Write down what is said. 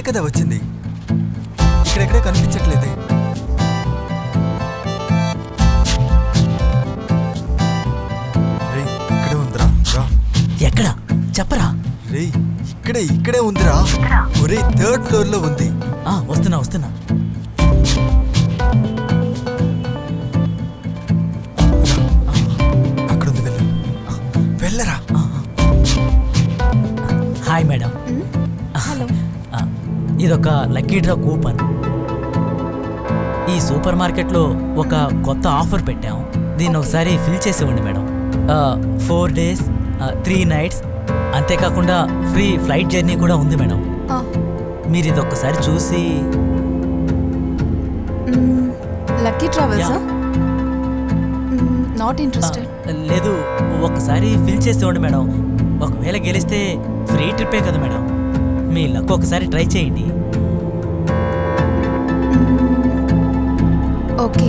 కదా వచ్చింది. ఇక్కడెక్కడే కనిపించట్లేదే. రే ఇక్కడే ఉందిరా, రా. ఎక్కడ చెప్పరా? రే ఇక్కడే ఉందిరా. ఒరే 3rd ఫ్లోర్ లో ఉంది. వస్తున్నా. అక్కడ ఉంది, వెళ్ళరా. Hi madam. హలో. ఇదొక లక్కీ డ్రా కూపన్. ఈ సూపర్ మార్కెట్లో ఒక కొత్త ఆఫర్ పెట్టాం. దీన్ని ఒకసారి ఫిల్ చేసి ఇవ్వండి మేడం. 4 days 3 nights, అంతేకాకుండా ఫ్రీ ఫ్లైట్ జర్నీ కూడా ఉంది మేడం. మీరు ఇది ఒక్కసారి చూసి. Lucky travels not interested. లేదు, ఒక్కసారి ఫిల్ చేసి ఇవ్వండి మేడం. ఒకవేళ గెలిస్తే ఫ్రీ ట్రిప్పే కదా మేడం. మీ లక్ ఒకసారి ట్రై చేయండి. ఓకే.